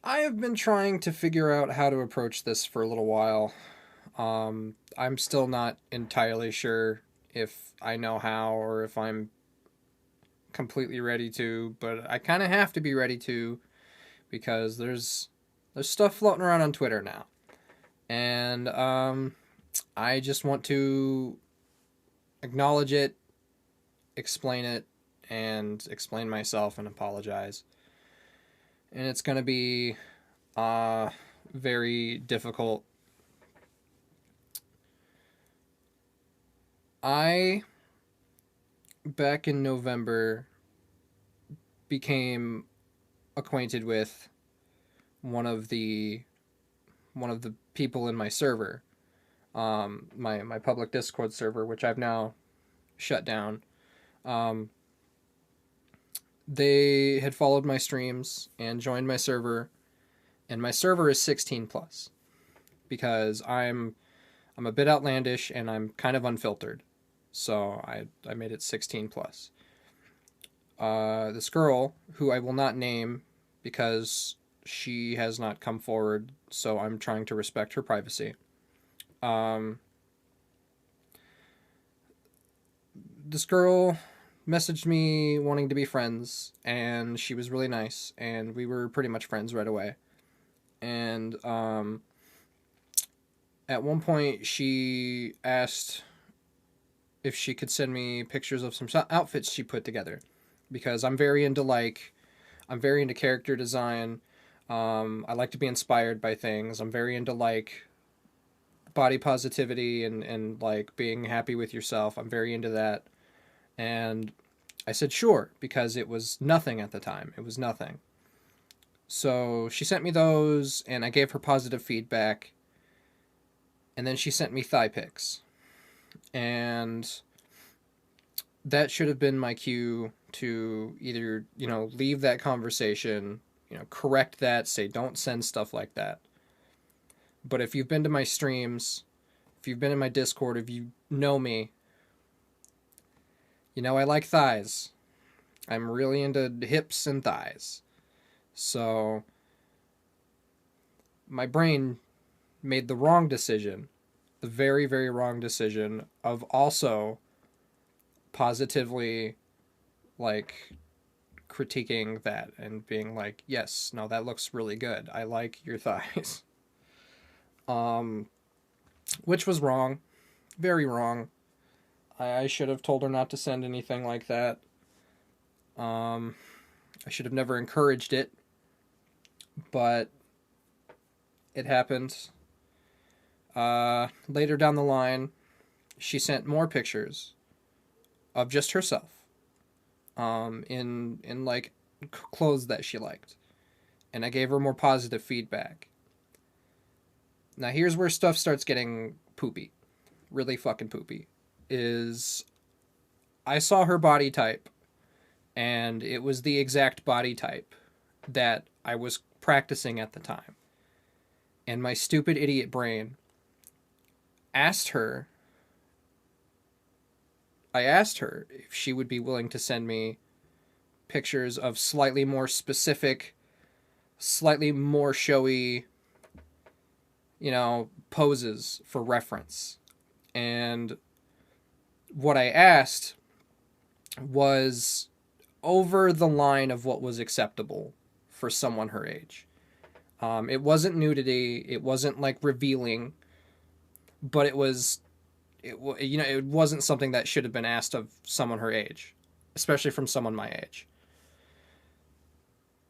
I have been trying to figure out how to approach this for a little while. I'm still not entirely sure if I know how or if I'm completely ready to, but I kind of have to be ready to because there's stuff floating around on Twitter now, and I just want to acknowledge it, explain it, and explain myself and apologize. And it's gonna be uh very difficult. I back in November became acquainted with one of the one of the people in my server, my public Discord server, which I've now shut down. Um, they had followed my streams and joined my server, and my server is 16 plus because I'm a bit outlandish and I'm kind of unfiltered, so I made it 16 plus. This girl, who I will not name because she has not come forward, so I'm trying to respect her privacy. Um, this girl messaged me wanting to be friends, and she was really nice, and we were pretty much friends right away. And at one point, she asked if she could send me pictures of some outfits she put together because I'm very into character design. I like to be inspired by things. I'm very into like body positivity and like being happy with yourself. I'm very into that. And I said sure because it was nothing at the time. It was nothing. So she sent me those and I gave her positive feedback. And then she sent me thigh pics. And that should have been my cue to either, leave that conversation, correct that, say don't send stuff like that. But if you've been to my streams, if you've been in my Discord, if you know me, you know I like thighs. I'm really into hips and thighs. So my brain made the wrong decision, the very, very wrong decision of also positively like critiquing that and being like, yes, no, that looks really good. I like your thighs. Um, which was wrong, very wrong. I should have told her not to send anything like that. Um, I should have never encouraged it, but it happened. Later down the line, she sent more pictures of just herself, in like clothes that she liked, and I gave her more positive feedback. Now here's where stuff starts getting poopy, really fucking poopy. Is I saw her body type, and it was the exact body type that I was practicing at the time. And my stupid idiot brain asked her, I asked her if she would be willing to send me pictures of slightly more specific, slightly more showy, poses for reference. And what I asked was over the line of what was acceptable for someone her age. It wasn't nudity. It wasn't like revealing, but it wasn't something that should have been asked of someone her age, especially from someone my age.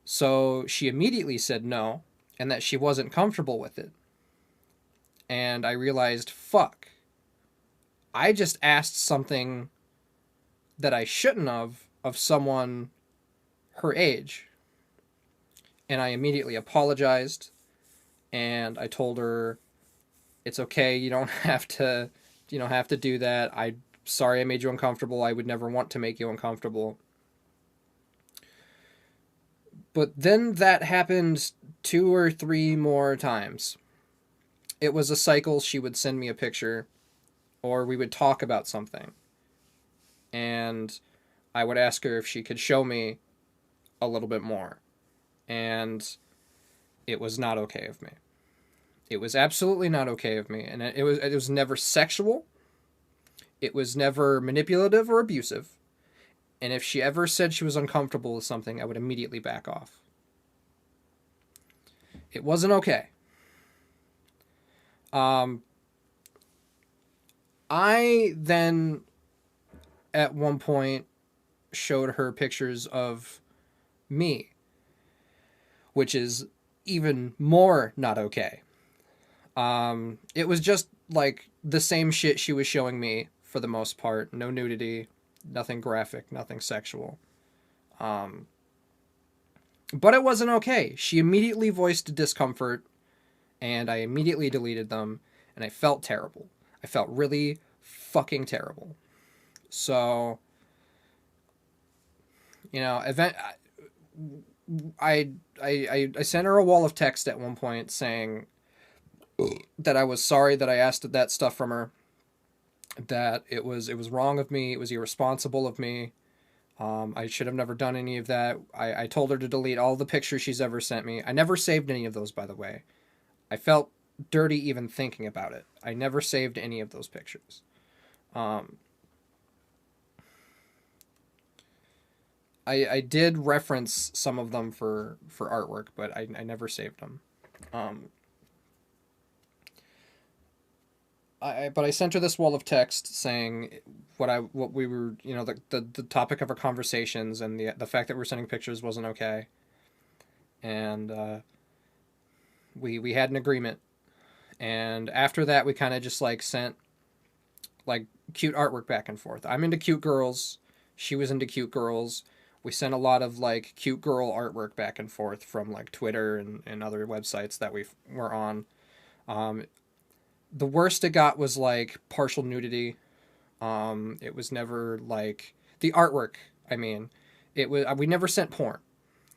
So she immediately said no, and that she wasn't comfortable with it. And I realized, fuck, I just asked something that I shouldn't have of someone her age. And I immediately apologized, and I told her it's okay, you don't have to do that. I sorry I made you uncomfortable. I would never want to make you uncomfortable. But then that happened two or three more times. It was a cycle. She would send me a picture, or we would talk about something. And I would ask her if she could show me a little bit more. And It was not okay of me. It was absolutely not okay of me, and it was never sexual. It was never manipulative or abusive. And if she ever said she was uncomfortable with something, I would immediately back off. It wasn't okay. Um, I then, at one point, showed her pictures of me, which is even more not okay. It was just like the same shit she was showing me for the most part. No nudity, nothing graphic, nothing sexual. Um, but it wasn't okay. She immediately voiced discomfort, and I immediately deleted them, and I felt terrible. I felt really fucking terrible. So, event. I sent her a wall of text at one point saying that I was sorry that I asked that stuff from her, that it was wrong of me, it was irresponsible of me. I should have never done any of that. I told her to delete all the pictures she's ever sent me. I never saved any of those, by the way. I felt dirty even thinking about it. I never saved any of those pictures. Um, I did reference some of them for artwork, but I never saved them. Um, but I sent her this wall of text saying what we were, the topic of our conversations, and the fact that we're sending pictures wasn't okay. And we had an agreement. And after that, we kind of just like sent like cute artwork back and forth. I'm into cute girls. She was into cute girls. We sent a lot of like cute girl artwork back and forth from like Twitter and other websites that we were on. Um, the worst it got was like partial nudity. It was never like the artwork. I mean, it was we never sent porn.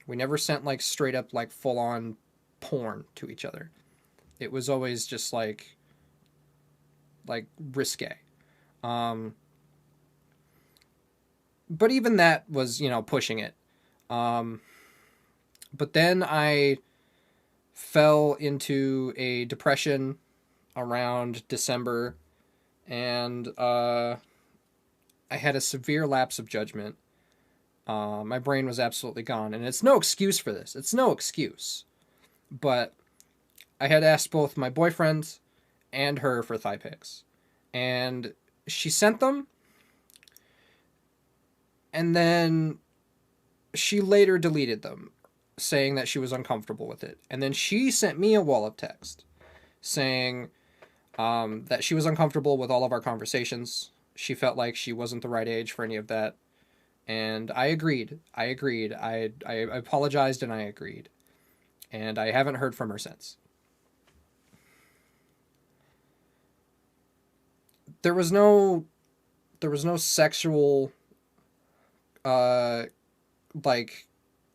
We never sent like straight up like full on porn to each other. It was always just like risque. Um, but even that was pushing it. Um, but then I fell into a depression around December, and I had a severe lapse of judgment. My brain was absolutely gone, and it's no excuse for this. It's no excuse. But I had asked both my boyfriend and her for thigh pics, and she sent them, and then she later deleted them, saying that she was uncomfortable with it. And then she sent me a wall of text saying that she was uncomfortable with all of our conversations. She felt like she wasn't the right age for any of that. And I agreed. I apologized and I agreed. And I haven't heard from her since. There was no sexual uh like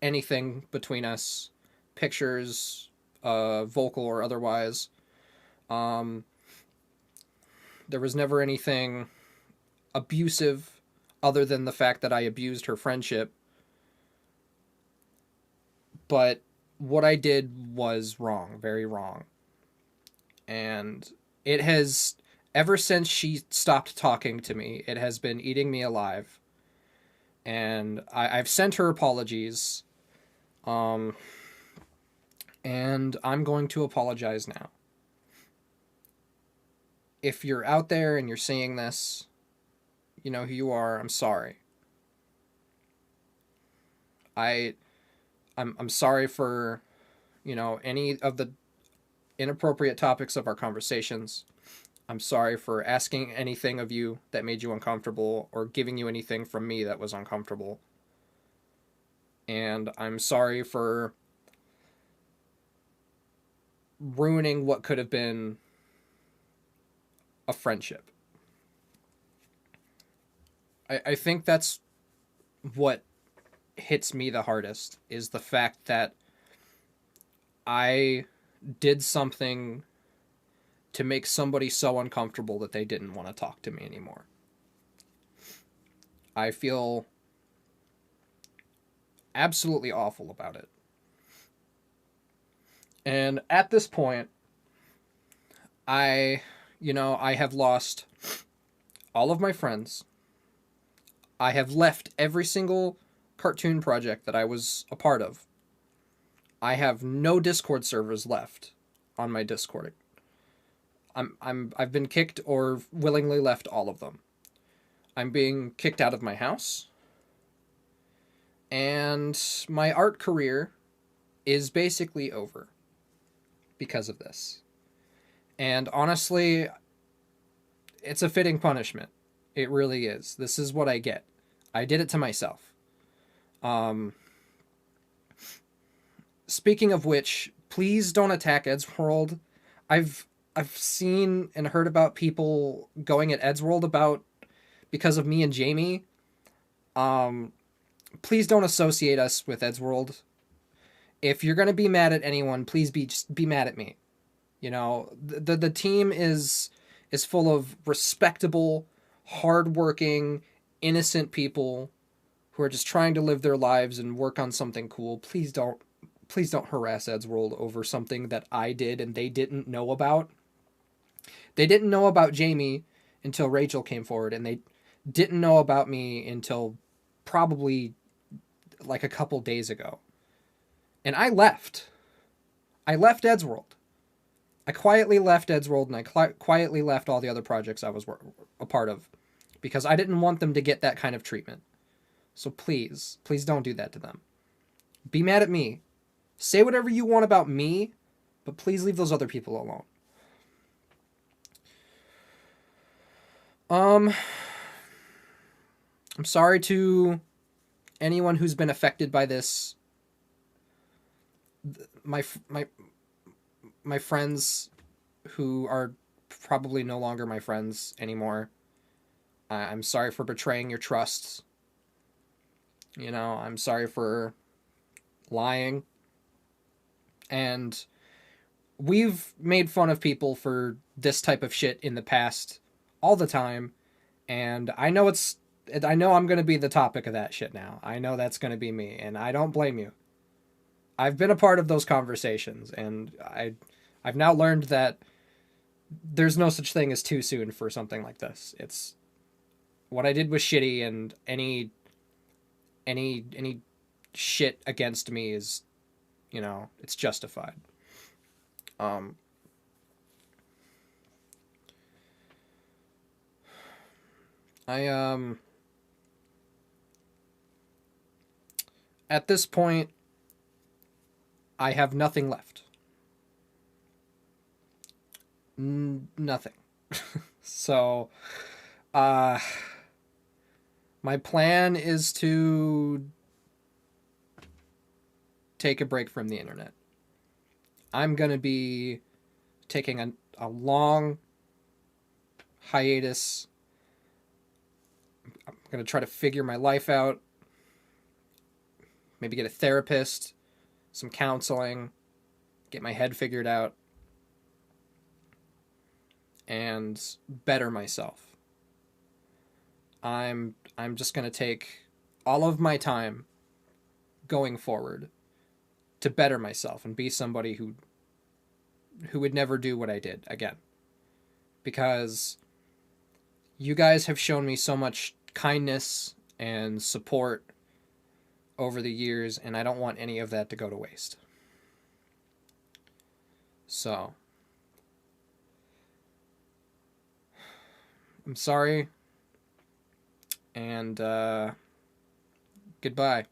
anything between us, pictures, vocal or otherwise. Um, there was never anything abusive other than the fact that I abused her friendship. But what I did was wrong, very wrong. And it has, ever since she stopped talking to me, it has been eating me alive. And I've sent her apologies. Um, and I'm going to apologize now. If you're out there and you're seeing this, you know who you are. I'm sorry. I I'm sorry for, any of the inappropriate topics of our conversations. I'm sorry for asking anything of you that made you uncomfortable or giving you anything from me that was uncomfortable. And I'm sorry for ruining what could have been a friendship. I think that's what hits me the hardest, is the fact that I did something to make somebody so uncomfortable that they didn't want to talk to me anymore. I feel absolutely awful about it. And at this point, I, I have lost all of my friends. I have left every single cartoon project that I was a part of. I have no Discord servers left on my Discord. I've been kicked or willingly left all of them. I'm being kicked out of my house. And my art career is basically over because of this. And honestly, it's a fitting punishment. It really is. This is what I get. I did it to myself. Um, Speaking of which, please don't attack Eddsworld. I've I've seen and heard about people going at Eddsworld about because of me and Jamie. Um, please don't associate us with Eddsworld. If you're gonna be mad at anyone, please just be mad at me. The team is full of respectable, hardworking, innocent people who are just trying to live their lives and work on something cool. Please don't harass Eddsworld over something that I did and they didn't know about. They didn't know about Jamie until Rachel came forward, and they didn't know about me until probably like a couple days ago. And I left. I left Eddsworld. I quietly left Eddsworld, and I quietly left all the other projects I was a part of because I didn't want them to get that kind of treatment. So please don't do that to them. Be mad at me. Say whatever you want about me, but please leave those other people alone. Um, I'm sorry to anyone who's been affected by this. My my my friends who are probably no longer my friends anymore. I'm sorry for betraying your trusts. I'm sorry for lying. And we've made fun of people for this type of shit in the past all the time. And I know I'm going to be the topic of that shit now. I know that's going to be me, and I don't blame you. I've been a part of those conversations, and I've now learned that there's no such thing as too soon for something like this. It's what I did was shitty, and any shit against me is, it's justified. Um, I At this point, I have nothing left. Nothing. So, uh, my plan is to take a break from the internet. I'm going to be taking a long hiatus. I'm going to try to figure my life out. Maybe get a therapist, some counseling, get my head figured out, and better myself. I'm just going to take all of my time going forward to better myself and be somebody who would never do what I did again. Because you guys have shown me so much kindness and support over the years, and I don't want any of that to go to waste. So, I'm sorry, and goodbye.